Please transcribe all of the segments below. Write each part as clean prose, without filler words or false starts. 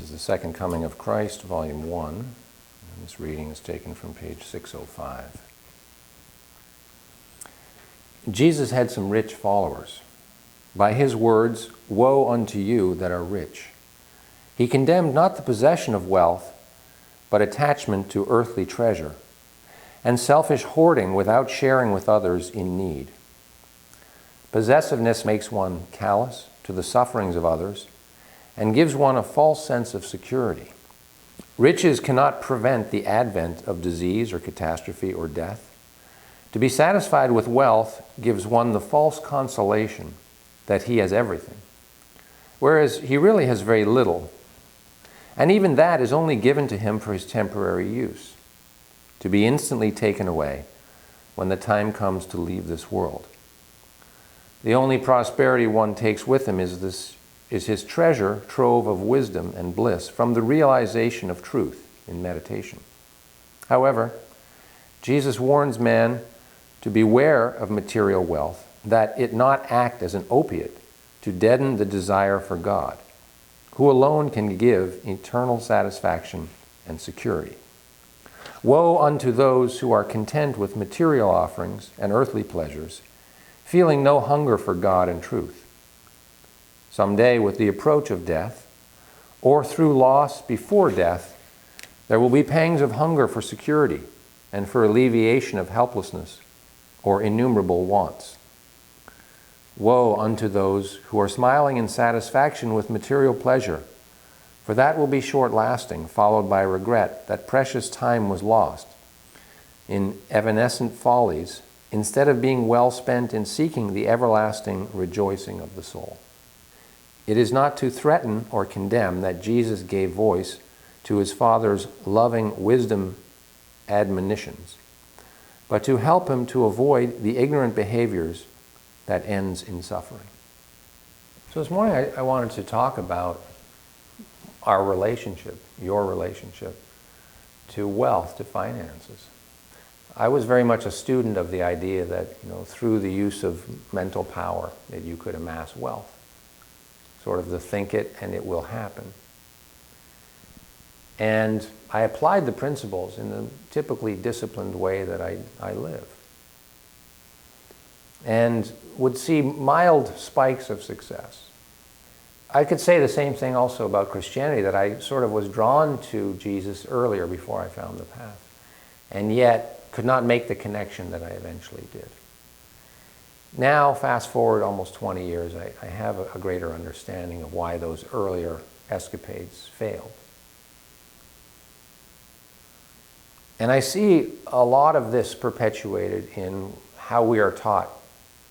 This is the Second Coming of Christ, Volume 1. And this reading is taken from page 605. Jesus had some rich followers. By his words, "Woe unto you that are rich." He condemned not the possession of wealth, but attachment to earthly treasure, and selfish hoarding without sharing with others in need. Possessiveness makes one callous to the sufferings of others and gives one a false sense of security. Riches cannot prevent the advent of disease or catastrophe or death. To be satisfied with wealth gives one the false consolation that he has everything, whereas he really has very little, and even that is only given to him for his temporary use, to be instantly taken away when the time comes to leave this world. The only prosperity one takes with him is his treasure trove of wisdom and bliss from the realization of truth in meditation. However, Jesus warns man to beware of material wealth, that it not act as an opiate to deaden the desire for God, who alone can give eternal satisfaction and security. Woe unto those who are content with material offerings and earthly pleasures, feeling no hunger for God and truth. Someday, with the approach of death, or through loss before death, there will be pangs of hunger for security and for alleviation of helplessness or innumerable wants. Woe unto those who are smiling in satisfaction with material pleasure, for that will be short-lasting, followed by regret that precious time was lost in evanescent follies, instead of being well spent in seeking the everlasting rejoicing of the soul. It is not to threaten or condemn that Jesus gave voice to his Father's loving wisdom admonitions, but to help him to avoid the ignorant behaviors that ends in suffering. So this morning I wanted to talk about our relationship, your relationship, to wealth, to finances. I was very much a student of the idea that, through the use of mental power, that you could amass wealth. Sort of the think it and it will happen. And I applied the principles in the typically disciplined way that I live. And would see mild spikes of success. I could say the same thing also about Christianity, that I sort of was drawn to Jesus earlier before I found the path, and yet could not make the connection that I eventually did. Now, fast forward almost 20 years, I have a greater understanding of why those earlier escapades failed. And I see a lot of this perpetuated in how we are taught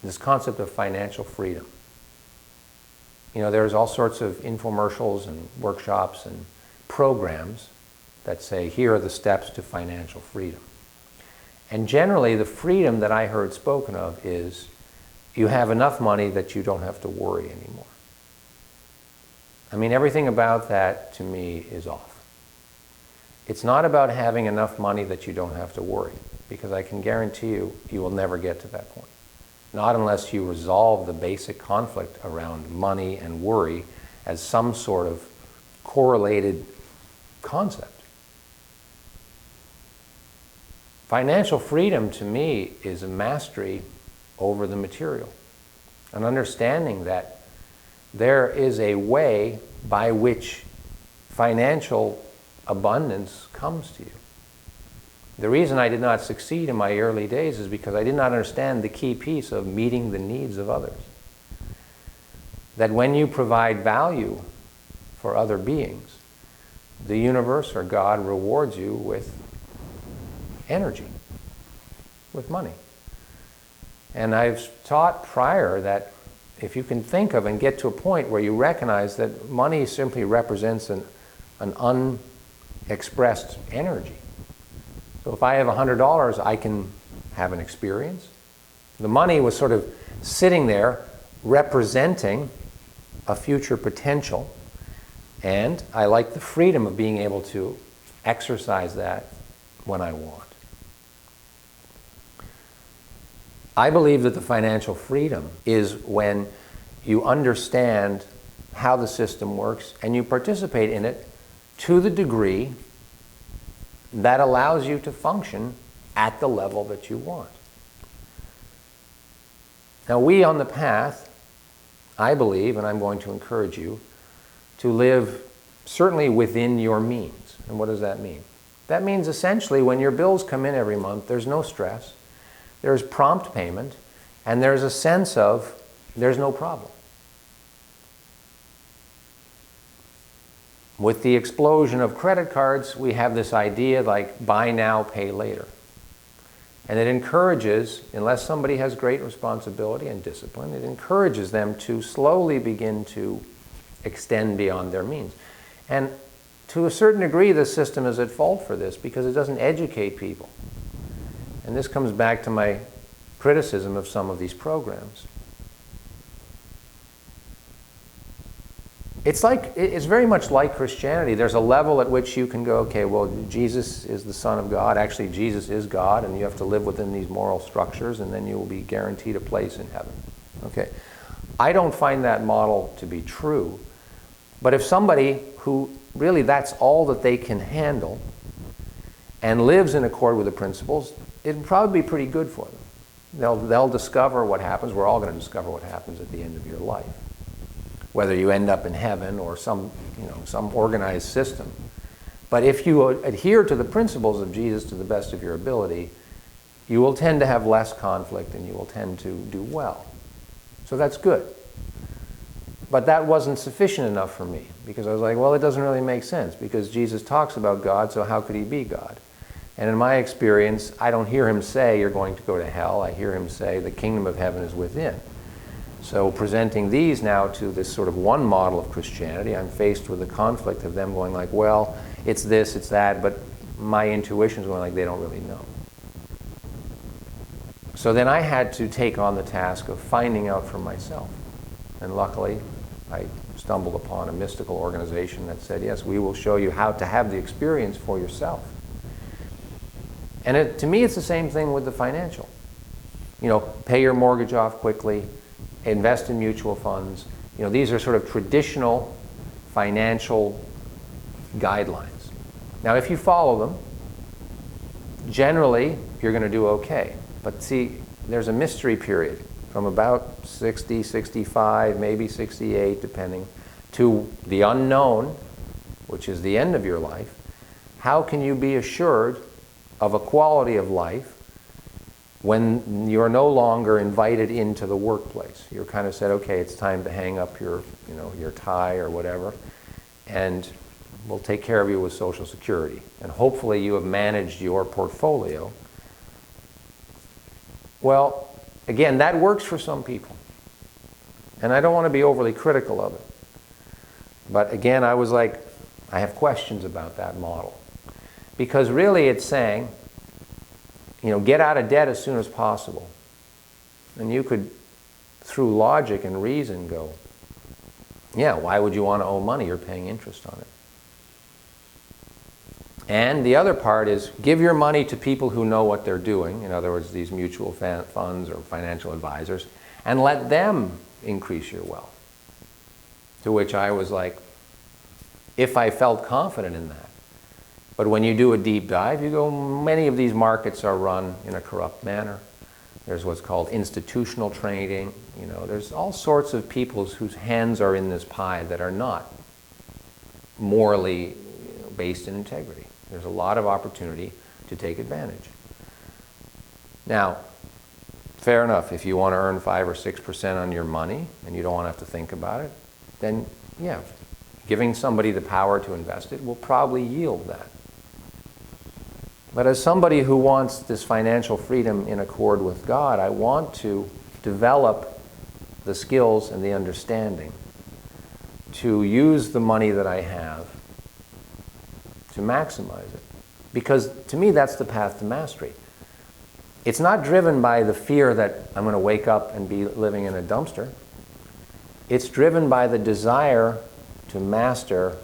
this concept of financial freedom. There's all sorts of infomercials and workshops and programs that say, here are the steps to financial freedom. And generally, the freedom that I heard spoken of is you have enough money that you don't have to worry anymore. Everything about that, to me, is off. It's not about having enough money that you don't have to worry, because I can guarantee you, you will never get to that point. Not unless you resolve the basic conflict around money and worry as some sort of correlated concept. Financial freedom, to me, is a mastery over the material. An understanding that there is a way by which financial abundance comes to you. The reason I did not succeed in my early days is because I did not understand the key piece of meeting the needs of others. That when you provide value for other beings, the universe or God rewards you with energy, with money. And I've taught prior that if you can think of and get to a point where you recognize that money simply represents an unexpressed energy. So if I have $100, I can have an experience. The money was sort of sitting there representing a future potential, and I like the freedom of being able to exercise that when I want. I believe that the financial freedom is when you understand how the system works and you participate in it to the degree that allows you to function at the level that you want. Now, we on the path, I believe, and I'm going to encourage you, to live certainly within your means. And what does that mean? That means essentially when your bills come in every month, there's no stress, there's prompt payment, and there's a sense of there's no problem. With the explosion of credit cards, we have this idea like buy now, pay later. And it encourages, unless somebody has great responsibility and discipline, it encourages them to slowly begin to extend beyond their means. And to a certain degree, the system is at fault for this because it doesn't educate people. And this comes back to my criticism of some of these programs. It's very much like Christianity. There's a level at which you can go, okay, well, Jesus is the Son of God. Actually, Jesus is God, and you have to live within these moral structures, and then you will be guaranteed a place in heaven. Okay. I don't find that model to be true. But if somebody who really that's all that they can handle and lives in accord with the principles, it'd probably be pretty good for them. They'll discover what happens. We're all going to discover what happens at the end of your life, whether you end up in heaven or some organized system. But if you adhere to the principles of Jesus to the best of your ability, you will tend to have less conflict and you will tend to do well. So that's good. But that wasn't sufficient enough for me because I was like, well, it doesn't really make sense because Jesus talks about God, so how could he be God? And in my experience, I don't hear him say you're going to go to hell. I hear him say the kingdom of heaven is within. So presenting these now to this sort of one model of Christianity, I'm faced with the conflict of them going like, well, it's this, it's that, but my intuition's going like, they don't really know. So then I had to take on the task of finding out for myself. And luckily, I stumbled upon a mystical organization that said, yes, we will show you how to have the experience for yourself. And to me, it's the same thing with the financial. Pay your mortgage off quickly, invest in mutual funds. These are sort of traditional financial guidelines. Now, if you follow them, generally, you're going to do okay. But see, there's a mystery period from about 60, 65, maybe 68, depending, to the unknown, which is the end of your life. How can you be assured of a quality of life when you're no longer invited into the workplace? You're kind of said, okay, it's time to hang up your tie or whatever, and we'll take care of you with Social Security. And hopefully you have managed your portfolio. Well, again, that works for some people. And I don't want to be overly critical of it. But again, I was like, I have questions about that model. Because really it's saying, get out of debt as soon as possible. And you could, through logic and reason, go, yeah, why would you want to owe money? You're paying interest on it. And the other part is give your money to people who know what they're doing, in other words, these mutual funds or financial advisors, and let them increase your wealth. To which I was like, if I felt confident in that. But when you do a deep dive, you go, many of these markets are run in a corrupt manner. There's what's called institutional trading. There's all sorts of people whose hands are in this pie that are not morally based in integrity. There's a lot of opportunity to take advantage. Now, fair enough, if you want to earn 5 or 6% on your money and you don't want to have to think about it, then yeah, giving somebody the power to invest it will probably yield that. But as somebody who wants this financial freedom in accord with God, I want to develop the skills and the understanding to use the money that I have to maximize it. Because to me, that's the path to mastery. It's not driven by the fear that I'm going to wake up and be living in a dumpster. It's driven by the desire to master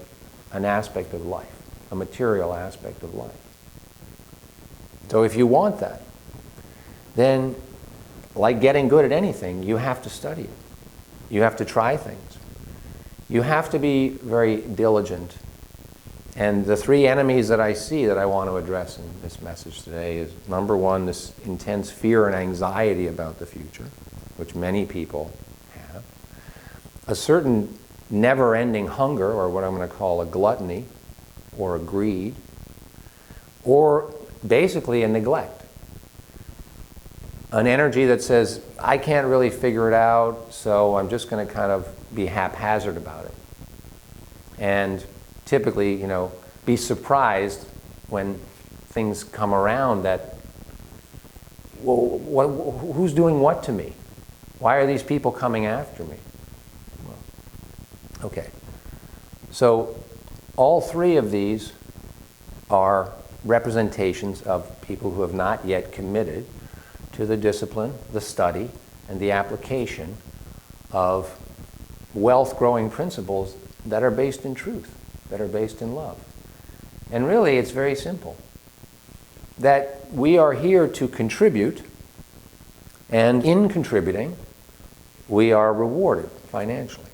an aspect of life, a material aspect of life. So if you want that, then like getting good at anything, you have to study it. You have to try things. You have to be very diligent And the three enemies that I see that I want to address in this message today is, number one, this intense fear and anxiety about the future, which many people have. A certain never-ending hunger, or what I'm going to call a gluttony, or a greed, or basically a neglect. An energy that says, I can't really figure it out, so I'm just going to kind of be haphazard about it. And typically, be surprised when things come around that, well, who's doing what to me? Why are these people coming after me? Well, okay. So all three of these are representations of people who have not yet committed to the discipline, the study, and the application of wealth-growing principles that are based in truth, that are based in love. And really, it's very simple. That we are here to contribute, and in contributing, we are rewarded financially.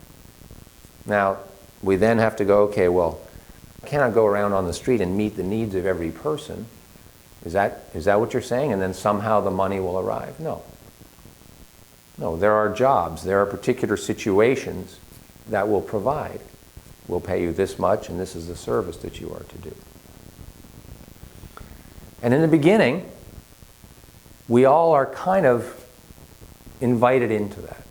Now, we then have to go, okay, well, I cannot go around on the street and meet the needs of every person. Is that what you're saying? And then somehow the money will arrive? No. No, there are jobs, there are particular situations that will provide. We'll pay you this much, and this is the service that you are to do. And in the beginning, we all are kind of invited into that.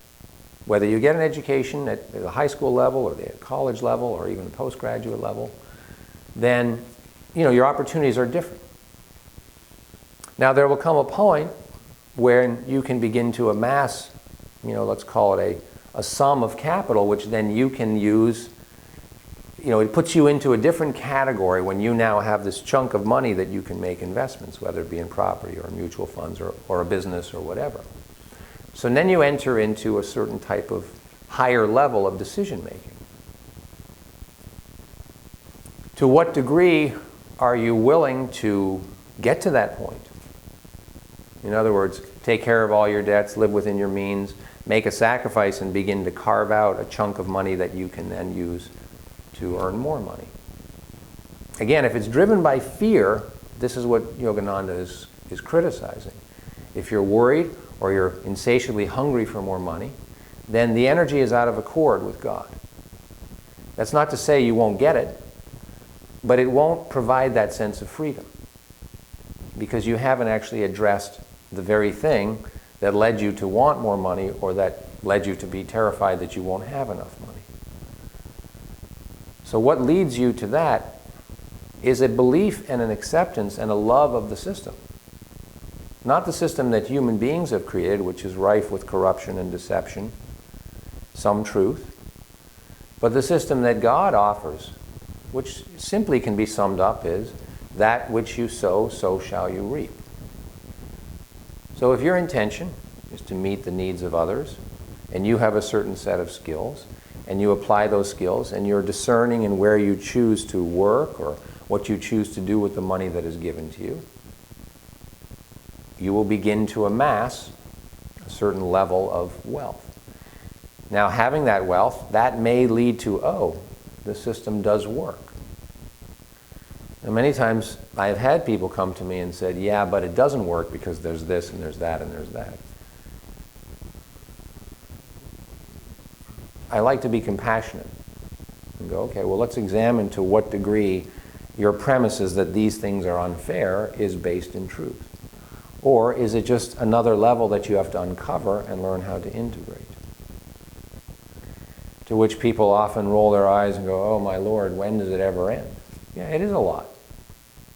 Whether you get an education at the high school level or the college level or even the postgraduate level, then your opportunities are different. Now there will come a point where you can begin to amass, let's call it a sum of capital, which then you can use. It puts you into a different category when you now have this chunk of money that you can make investments, whether it be in property or mutual funds or a business or whatever. So then you enter into a certain type of higher level of decision making. To what degree are you willing to get to that point? In other words, take care of all your debts, live within your means, make a sacrifice, and begin to carve out a chunk of money that you can then use to earn more money. Again, if it's driven by fear, this is what Yogananda is criticizing. If you're worried or you're insatiably hungry for more money, then the energy is out of accord with God. That's not to say you won't get it, but it won't provide that sense of freedom because you haven't actually addressed the very thing that led you to want more money or that led you to be terrified that you won't have enough money. So what leads you to that is a belief and an acceptance and a love of the system. Not the system that human beings have created, which is rife with corruption and deception, some truth, but the system that God offers, which simply can be summed up as, that which you sow, so shall you reap. So if your intention is to meet the needs of others, and you have a certain set of skills, and you apply those skills, and you're discerning in where you choose to work or what you choose to do with the money that is given to you, you will begin to amass a certain level of wealth. Now, having that wealth, that may lead to, the system does work. Now, many times I've had people come to me and said, yeah, but it doesn't work because there's this and there's that and there's that. I like to be compassionate and go, okay, well, let's examine to what degree your premises that these things are unfair is based in truth. Or is it just another level that you have to uncover and learn how to integrate? To which people often roll their eyes and go, oh my Lord, when does it ever end? Yeah, it is a lot.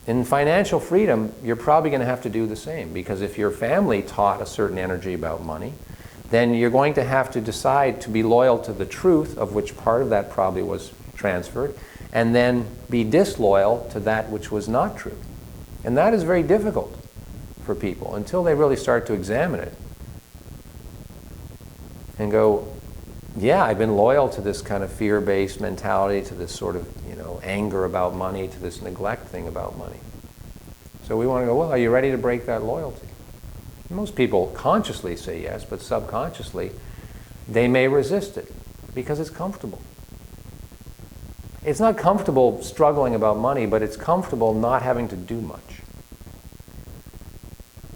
In financial freedom, you're probably going to have to do the same, because if your family taught a certain energy about money, then you're going to have to decide to be loyal to the truth, of which part of that probably was transferred, and then be disloyal to that which was not true. And that is very difficult for people until they really start to examine it and go, yeah, I've been loyal to this kind of fear-based mentality, to this sort of, anger about money, to this neglect thing about money. So we want to go, well, are you ready to break that loyalty? Most people consciously say yes, but subconsciously they may resist it because it's comfortable. It's not comfortable struggling about money, but it's comfortable not having to do much.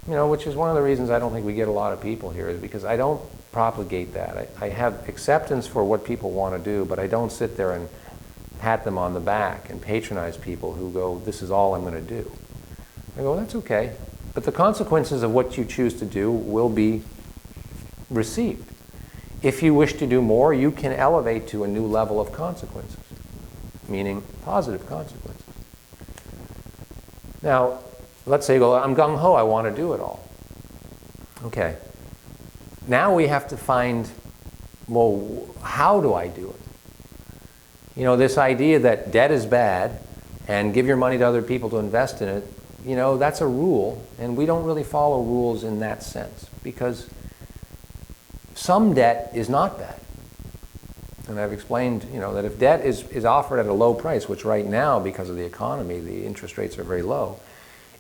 Which is one of the reasons I don't think we get a lot of people here, is because I don't propagate that. I have acceptance for what people want to do, but I don't sit there and pat them on the back and patronize people who go, this is all I'm going to do. I go, that's okay. But the consequences of what you choose to do will be received. If you wish to do more, you can elevate to a new level of consequences, meaning positive consequences. Now, let's say you go, I'm gung-ho, I want to do it all. Okay. Now we have to find, well, how do I do it? This idea that debt is bad and give your money to other people to invest in it, that's a rule, and we don't really follow rules in that sense, because some debt is not bad. And I've explained, that if debt is offered at a low price, which right now, because of the economy, the interest rates are very low,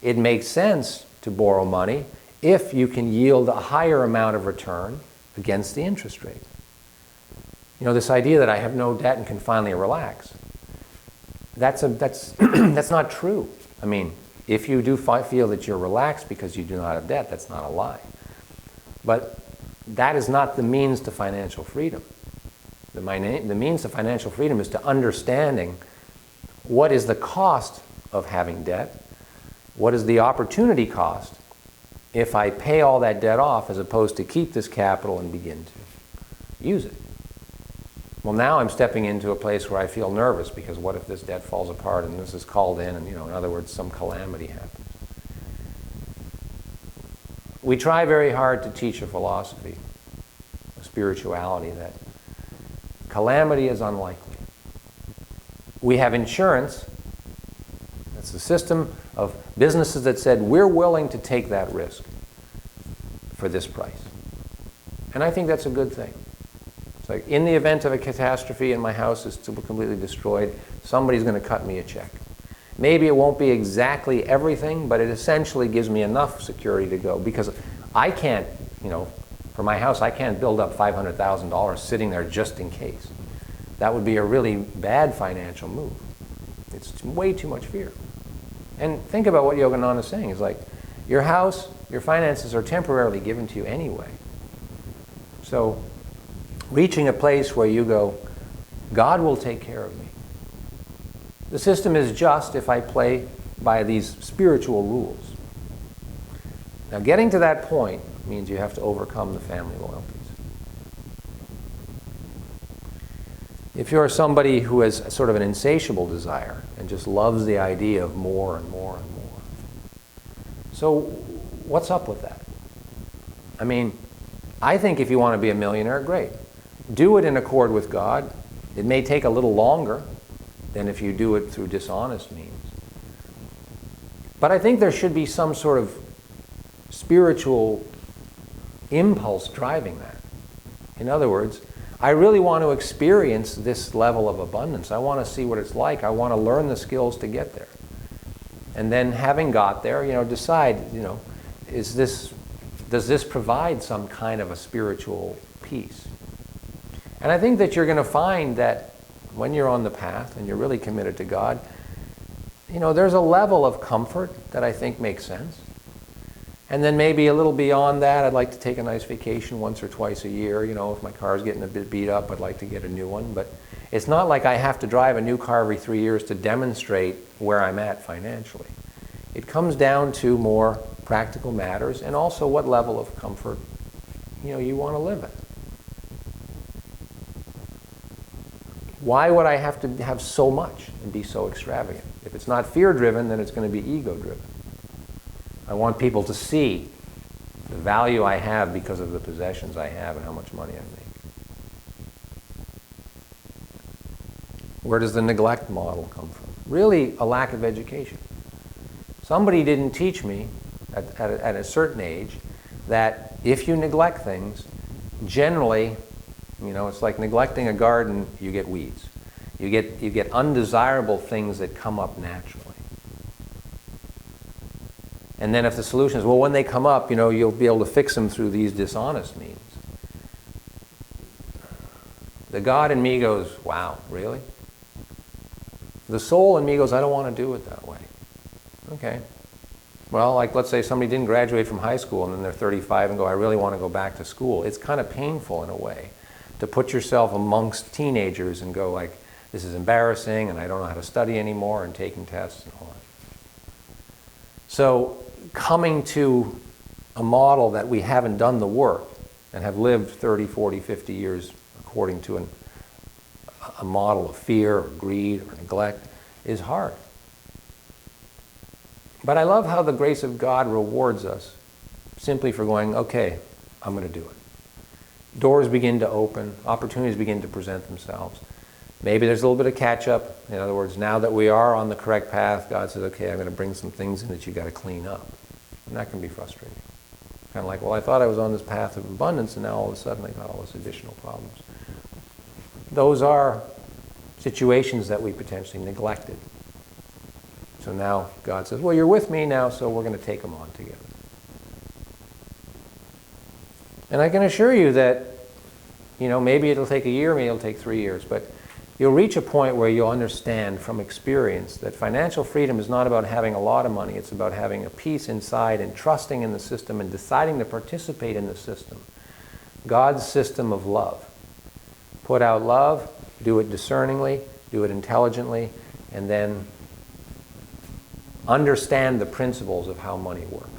it makes sense to borrow money if you can yield a higher amount of return against the interest rate. This idea that I have no debt and can finally relax, that's not true. I mean, if you do feel that you're relaxed because you do not have debt, that's not a lie. But that is not the means to financial freedom. The means to financial freedom is to understanding what is the cost of having debt, what is the opportunity cost if I pay all that debt off as opposed to keep this capital and begin to use it. Well, now I'm stepping into a place where I feel nervous, because what if this debt falls apart and this is called in and, in other words, some calamity happens. We try very hard to teach a philosophy, a spirituality, that calamity is unlikely. We have insurance. That's the system of businesses that said, we're willing to take that risk for this price. And I think that's a good thing. It's like, in the event of a catastrophe and my house is completely destroyed, somebody's going to cut me a check. Maybe it won't be exactly everything, but it essentially gives me enough security to go, because I can't, for my house, I can't build up $500,000 sitting there just in case. That would be a really bad financial move. It's way too much fear. And think about what Yogananda is saying. It's like, your house, your finances are temporarily given to you anyway. So, reaching a place where you go, God will take care of me. The system is just if I play by these spiritual rules. Now, getting to that point means you have to overcome the family loyalties. If you're somebody who has sort of an insatiable desire and just loves the idea of more and more and more, so what's up with that? I mean, I think if you want to be a millionaire, great. Do it in accord with God. It may take a little longer than if you do it through dishonest means. But I think there should be some sort of spiritual impulse driving that. In other words, I really want to experience this level of abundance. I want to see what it's like. I want to learn the skills to get there. And then, having got there, decide, does this provide some kind of a spiritual peace? And I think that you're going to find that when you're on the path and you're really committed to God, there's a level of comfort that I think makes sense. And then maybe a little beyond that, I'd like to take a nice vacation once or twice a year. If my car's getting a bit beat up, I'd like to get a new one. But it's not like I have to drive a new car every 3 years to demonstrate where I'm at financially. It comes down to more practical matters, and also what level of comfort you want to live at. Why would I have to have so much and be so extravagant? If it's not fear-driven, then it's going to be ego-driven. I want people to see the value I have because of the possessions I have and how much money I make. Where does the neglect model come from? Really, a lack of education. Somebody didn't teach me at a certain age that if you neglect things, generally, it's like neglecting a garden, you get weeds. You get undesirable things that come up naturally. And then if the solution is, well, when they come up, you'll be able to fix them through these dishonest means. The God in me goes, wow, really? The soul in me goes, I don't want to do it that way. Okay. Well, like let's say somebody didn't graduate from high school and then they're 35 and go, I really want to go back to school. It's kind of painful in a way to put yourself amongst teenagers and go like, this is embarrassing and I don't know how to study anymore and taking tests and all that. So coming to a model that we haven't done the work and have lived 30, 40, 50 years according to a model of fear or greed or neglect is hard. But I love how the grace of God rewards us simply for going, okay, I'm going to do it. Doors begin to open, opportunities begin to present themselves. Maybe there's a little bit of catch-up. In other words, now that we are on the correct path, God says, okay, I'm going to bring some things in that you've got to clean up. And that can be frustrating. Kind of like, well, I thought I was on this path of abundance, and now all of a sudden I got all this additional problems. Those are situations that we potentially neglected. So now God says, well, you're with me now, so we're going to take them on together. And I can assure you that, maybe it'll take a year, maybe it'll take 3 years, but you'll reach a point where you'll understand from experience that financial freedom is not about having a lot of money. It's about having a peace inside and trusting in the system and deciding to participate in the system. God's system of love. Put out love, do it discerningly, do it intelligently, and then understand the principles of how money works.